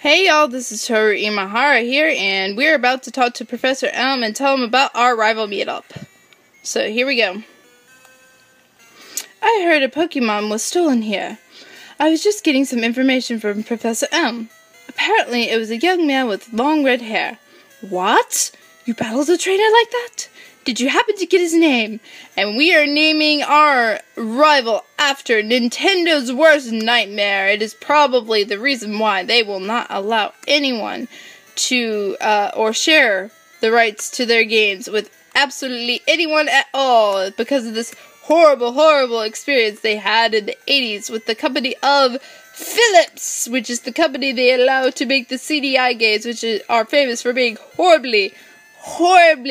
Hey y'all, this is Toru Imahara here, and we're about to talk to Professor Elm and tell him about our rival meetup. So here we go. I heard a Pokemon was stolen here. I was just getting some information from Professor Elm. Apparently it was a young man with long red hair. What? You battled a trainer like that? Did you happen to get his name? And we are naming our rival after Nintendo's worst nightmare. It is probably the reason why they will not allow anyone to, or share the rights to their games with absolutely anyone at all, because of this horrible, horrible experience they had in the 80s with the company of Philips, which is the company they allow to make the CDI games, which are famous for being horribly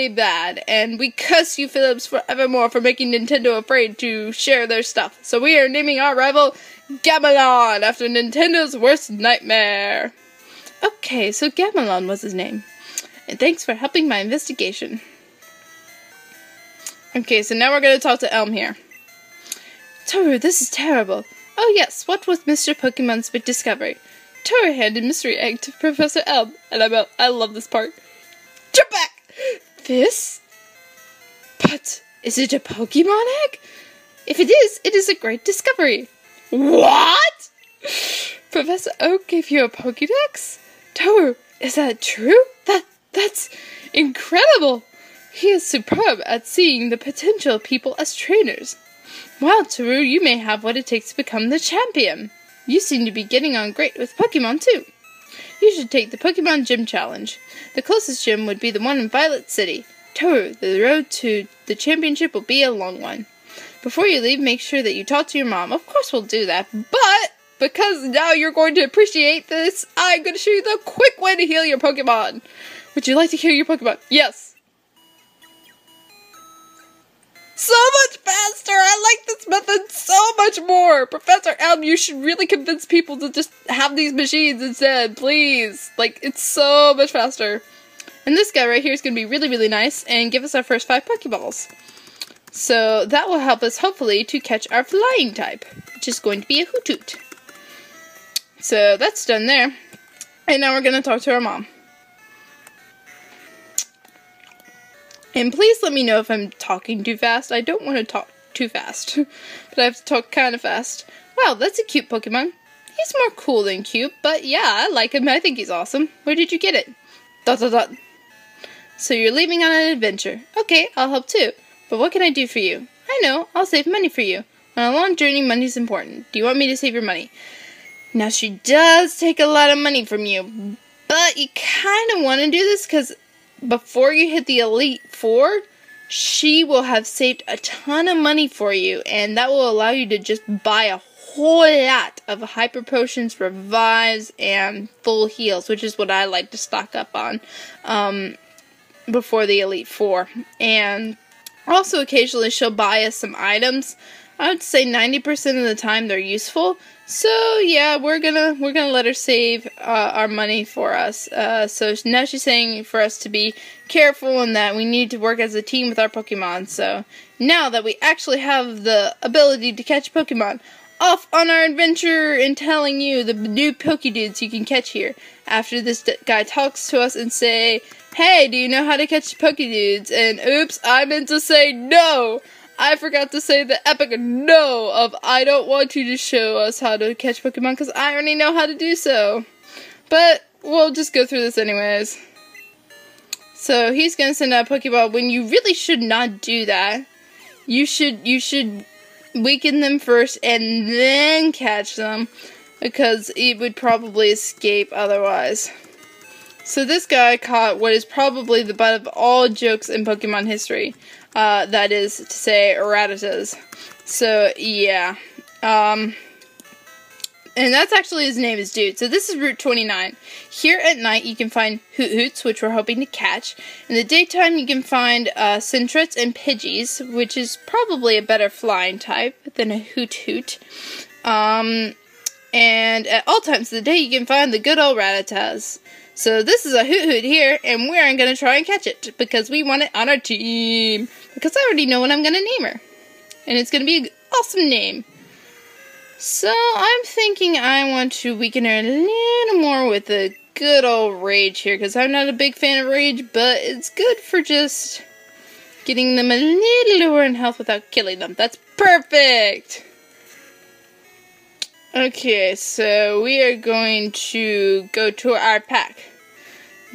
bad, and we curse you, Philips, forevermore for making Nintendo afraid to share their stuff. So we are naming our rival Gamelon after Nintendo's worst nightmare. Okay, so Gamelon was his name. And thanks for helping my investigation. Okay, so now we're going to talk to Elm here. Toru, this is terrible. Oh yes, what was Mr. Pokemon's big discovery? Toru handed Mystery Egg to Professor Elm, and I love this part. Jump back! This? But is it a Pokemon egg? If it is a great discovery. What? Professor Oak gave you a Pokédex? Toru, is that true? That's incredible. He is superb at seeing the potential people as trainers. Wow, Toru, you may have what it takes to become the champion. You seem to be getting on great with Pokemon too. You should take the Pokemon Gym Challenge. The closest gym would be the one in Violet City. Toru, the road to the championship will be a long one. Before you leave, make sure that you talk to your mom. Of course we'll do that, but because now you're going to appreciate this, I'm going to show you the quick way to heal your Pokemon. Would you like to heal your Pokemon? Yes. So much faster! I like this method so much more! Professor Elm, you should really convince people to just have these machines instead, please! Like, it's so much faster. And this guy right here is going to be really, really nice and give us our first 5 Pokeballs. So, that will help us, hopefully, to catch our flying type, which is going to be a Hoothoot. So, that's done there. And now we're going to talk to our mom. And please let me know if I'm talking too fast. I don't want to talk too fast, but I have to talk kind of fast. Wow, that's a cute Pokemon. He's more cool than cute, but yeah, I like him. I think he's awesome. Where did you get it? ... So you're leaving on an adventure. Okay, I'll help too. But what can I do for you? I know, I'll save money for you. On a long journey, money's important. Do you want me to save your money? Now, she does take a lot of money from you, but you kind of want to do this because before you hit the Elite Four, she will have saved a ton of money for you, and that will allow you to just buy a whole lot of Hyper Potions, Revives, and Full Heals, which is what I like to stock up on before the Elite Four. And also occasionally she'll buy us some items. I would say 90% of the time they're useful. So yeah, we're gonna let her save our money for us. So now she's saying for us to be careful and that we need to work as a team with our Pokemon. So now that we actually have the ability to catch Pokemon, off on our adventure and telling you the new Pokédudes you can catch here. After this guy talks to us and say, "Hey, do you know how to catch Pokédudes?" And oops, I meant to say no. I forgot to say the epic no of I don't want you to show us how to catch Pokemon because I already know how to do so. But we'll just go through this anyways. So he's going to send out a Pokeball when you really should not do that. You should weaken them first and then catch them because it would probably escape otherwise. So this guy caught what is probably the butt of all jokes in Pokemon history. That is to say, Rattatas. So, yeah. And that's actually his name is Dude. So this is Route 29. Here at night you can find Hoothoots, which we're hoping to catch. In the daytime you can find Centrets and Pidgeys, which is probably a better flying type than a Hoothoot. And at all times of the day you can find the good old Rattatas. So this is a Hoothoot here, and we're going to try and catch it, because we want it on our team. Because I already know what I'm going to name her. And it's going to be an awesome name. So I'm thinking I want to weaken her a little more with a good old rage here, because I'm not a big fan of rage, but it's good for just getting them a little lower in health without killing them. That's perfect! Okay, so we are going to go to our pack.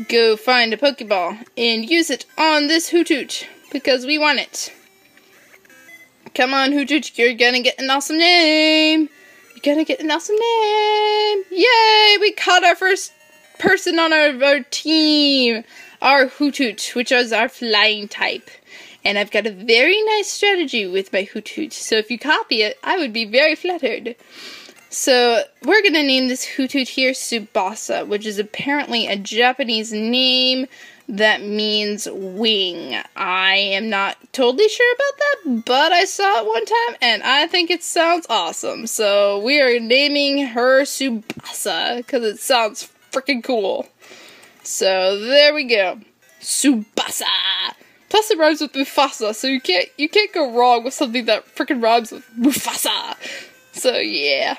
Go find a Pokeball and use it on this Hoothoot, because we want it. Come on, Hoothoot, you're gonna get an awesome name! You're gonna get an awesome name! Yay! We caught our first person on our team! Our Hoothoot, which is our flying type. And I've got a very nice strategy with my Hoothoot, so if you copy it, I would be very flattered. So, we're gonna name this Hoothoot here Tsubasa, which is apparently a Japanese name that means wing. I am not totally sure about that, but I saw it one time, and I think it sounds awesome. So, we are naming her Tsubasa, because it sounds freaking cool. So, there we go. Tsubasa! Plus it rhymes with Mufasa, so you can't go wrong with something that freaking rhymes with Mufasa. So, yeah.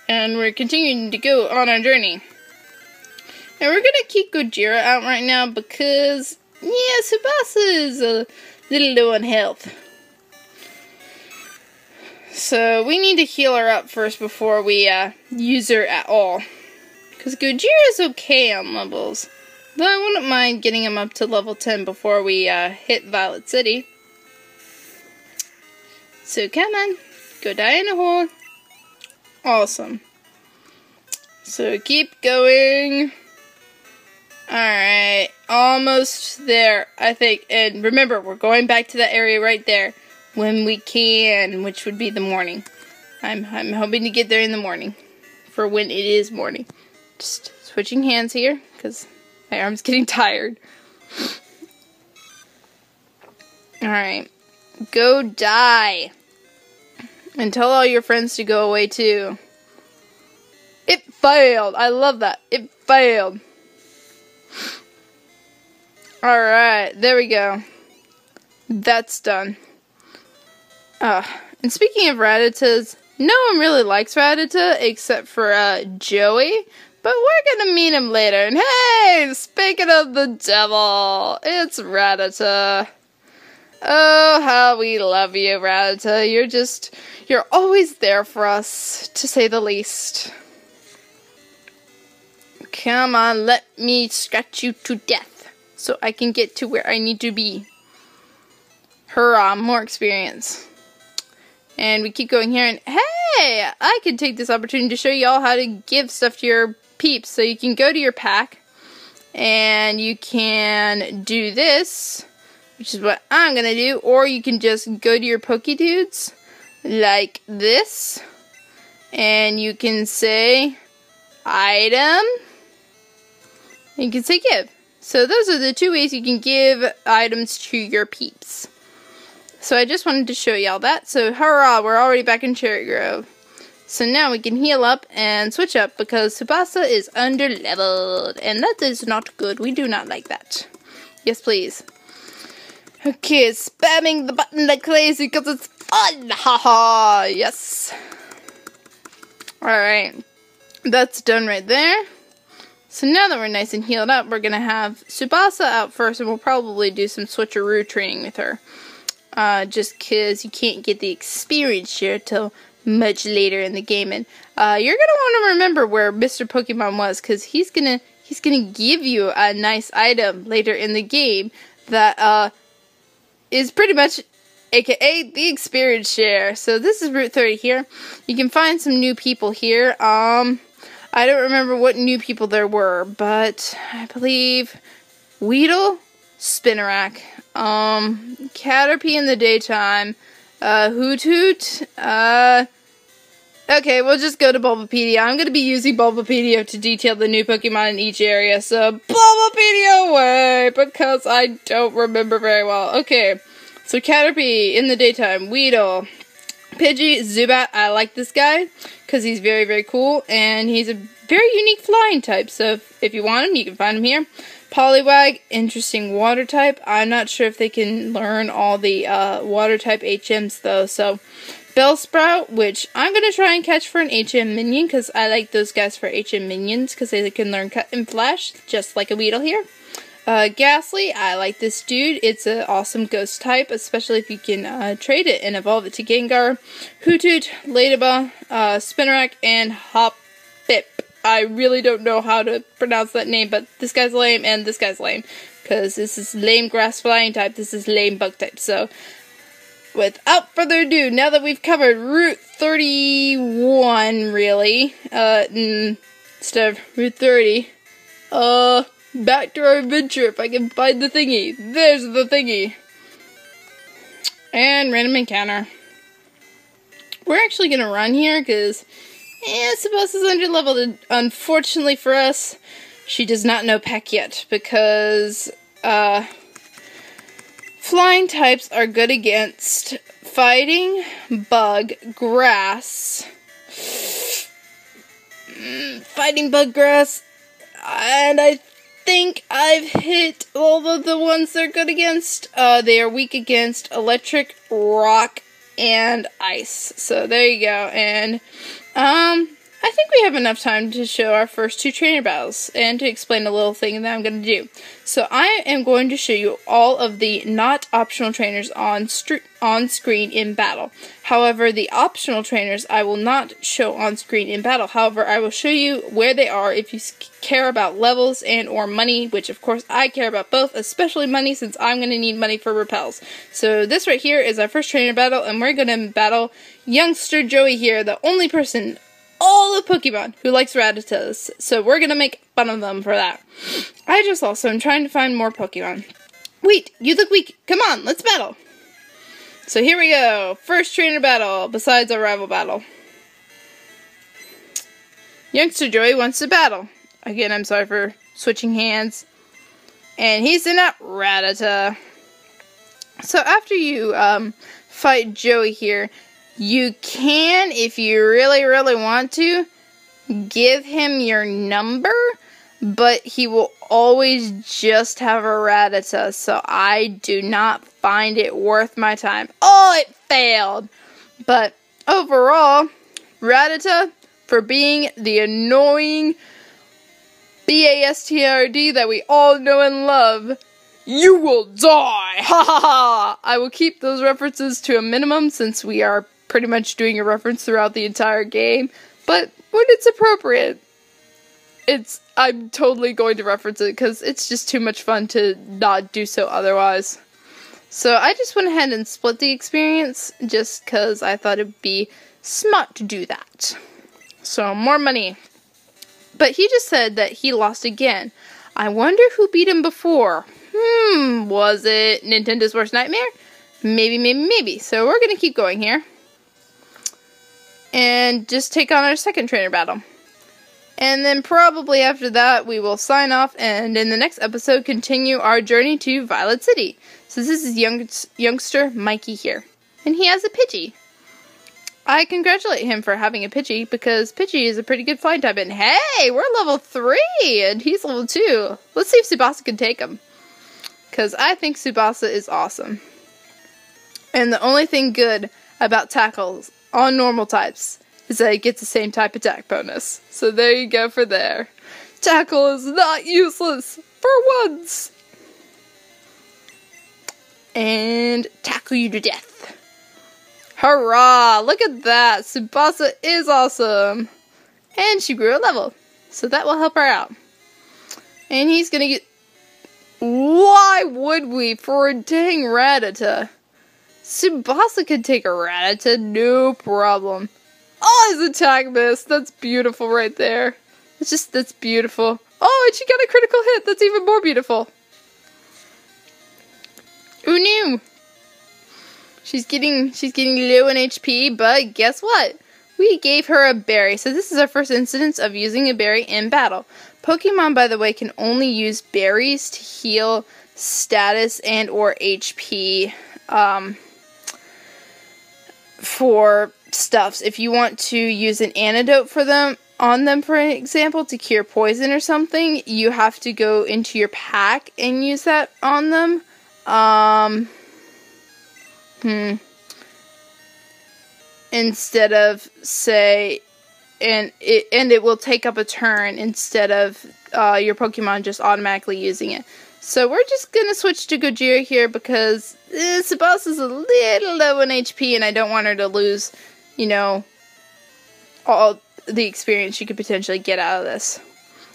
And we're continuing to go on our journey. And we're gonna keep Gojira out right now because, yeah, Tsubasa is a little low on health. So we need to heal her up first before we use her at all. Because Gojira is okay on levels. Though I wouldn't mind getting him up to level 10 before we hit Violet City. So come on, go die in a hole. Awesome. So keep going. Alright, almost there, I think. And remember, we're going back to that area right there when we can, which would be the morning. I'm hoping to get there in the morning for when it is morning. Just switching hands here because my arm's getting tired. Alright, go die. And tell all your friends to go away too. It failed. I love that. It failed. Alright, there we go. That's done. And speaking of Rattatas, no one really likes Rattata except for Joey, but we're gonna meet him later. And hey, speaking of the devil, it's Rattata. Oh, how we love you, Rattata. You're always there for us, to say the least. Come on, let me scratch you to death so I can get to where I need to be. Hurrah, more experience. And we keep going here, and hey, I can take this opportunity to show you all how to give stuff to your peeps. So you can go to your pack, and you can do this, which is what I'm gonna do, or you can just go to your Pokedudes, like this, and you can say, item, and you can say give. So those are the two ways you can give items to your peeps. So I just wanted to show y'all that. So hurrah, we're already back in Cherry Grove. So now we can heal up and switch up because Tsubasa is under-leveled. And that is not good. We do not like that. Yes, please. Okay, spamming the button like crazy because it's fun. Haha, yes. Alright. That's done right there. So now that we're nice and healed up, we're going to have Tsubasa out first, and we'll probably do some switcheroo training with her. Just because you can't get the experience share till much later in the game. And you're going to want to remember where Mr. Pokemon was, because he's gonna give you a nice item later in the game that is pretty much aka the experience share. So this is Route 30 here. You can find some new people here. I don't remember what new people there were, but I believe Weedle, Spinarak, Caterpie in the daytime, Hoothoot, okay, we'll just go to Bulbapedia. I'm going to be using Bulbapedia to detail the new Pokemon in each area, so Bulbapedia away, because I don't remember very well. Okay, so Caterpie in the daytime, Weedle, Pidgey, Zubat. I like this guy because he's very, very cool, and he's a very unique flying type, so if you want him, you can find him here. Poliwag, interesting water type. I'm not sure if they can learn all the water type HMs though, so Bellsprout, which I'm going to try and catch for an HM minion, because I like those guys for HM minions, because they can learn Cut and Flash, just like a Weedle here. Ghastly, I like this dude. It's an awesome ghost type, especially if you can trade it and evolve it to Gengar. Hoothoot, Ladybug, Spinarak, and Hoppip. I really don't know how to pronounce that name, but this guy's lame and this guy's lame. Because this is lame grass flying type, this is lame bug type. So, without further ado, now that we've covered Route 31, really, instead of Route 30, back to our adventure if I can find the thingy. There's the thingy. And random encounter. We're actually gonna run here, because, Subasa is under-leveled, unfortunately for us. She does not know Peck yet, because, flying types are good against fighting, bug, grass, fighting, bug, grass, and I think I've hit all of the ones they're good against. They are weak against electric, rock, and ice. So there you go, and, I think we have enough time to show our first two trainer battles and to explain a little thing that I'm going to do. So I am going to show you all of the not optional trainers on screen in battle. However, the optional trainers I will not show on screen in battle. However, I will show you where they are if you care about levels and or money, which of course I care about both, especially money since I'm going to need money for repels. So this right here is our first trainer battle, and we're going to battle youngster Joey here, the only person all the Pokemon who likes Rattatas, so we're gonna make fun of them for that. I just also am trying to find more Pokemon. Wait, you look weak. Come on, let's battle. So here we go. First trainer battle, besides our rival battle. Youngster Joey wants to battle. Again, I'm sorry for switching hands. And he's in a Rattata. So after you fight Joey here, you can, if you really, really want to, give him your number, but he will always just have a Rattata, so I do not find it worth my time. Oh, it failed! But overall, Rattata, for being the annoying BASTRD that we all know and love, you will die! Ha ha ha! I will keep those references to a minimum since we are pretty much doing a reference throughout the entire game, but when it's appropriate, I'm totally going to reference it because it's just too much fun to not do so otherwise. So I just went ahead and split the experience just because I thought it'd be smart to do that. So more money. But he just said that he lost again. I wonder who beat him before. Was it Nintendo's Worst Nightmare? Maybe, maybe, maybe. So we're going to keep going here. And just take on our second trainer battle. And then probably after that, we will sign off and in the next episode continue our journey to Violet City. So this is youngster Mikey here. And he has a Pidgey. I congratulate him for having a Pidgey because Pidgey is a pretty good flying type. And hey, we're level 3 and he's level 2. Let's see if Subasa can take him. Because I think Subasa is awesome. And the only thing good about tackles on normal types is that it gets the same type attack bonus. So there you go for there. Tackle is not useless for once. And tackle you to death. Hurrah! Look at that. Subasa is awesome. And she grew a level. So that will help her out. And he's gonna get... Why would we for a dang Rattata? Subasa could take a Rattata, no problem. Oh, his attack missed. That's beautiful right there. That's beautiful. Oh, and she got a critical hit. That's even more beautiful. Who knew? She's getting low in HP, but guess what? We gave her a berry. So this is our first instance of using a berry in battle. Pokemon, by the way, can only use berries to heal status and or HP for stuffs. If you want to use an antidote for them, for example, to cure poison or something, you have to go into your pack and use that on them. And instead of, say, and it will take up a turn instead of your Pokemon just automatically using it. So we're just going to switch to Gojira here because this boss is a little low in HP and I don't want her to lose, you know, all the experience she could potentially get out of this.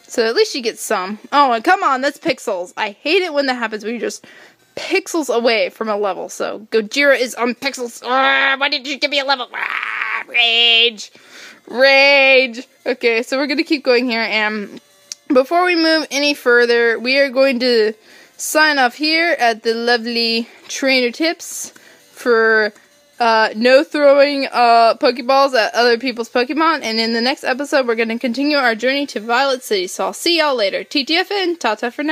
So at least she gets some. Oh, and come on, that's pixels. I hate it when that happens when you're just pixels away from a level. So Gojira is on pixels. Why did you give me a level? Rage. Rage. Okay, so we're going to keep going here, and before we move any further, we are going to sign off here at the lovely trainer tips for no throwing Pokeballs at other people's Pokemon. And in the next episode, we're going to continue our journey to Violet City. So I'll see y'all later. TTFN, ta-ta for now.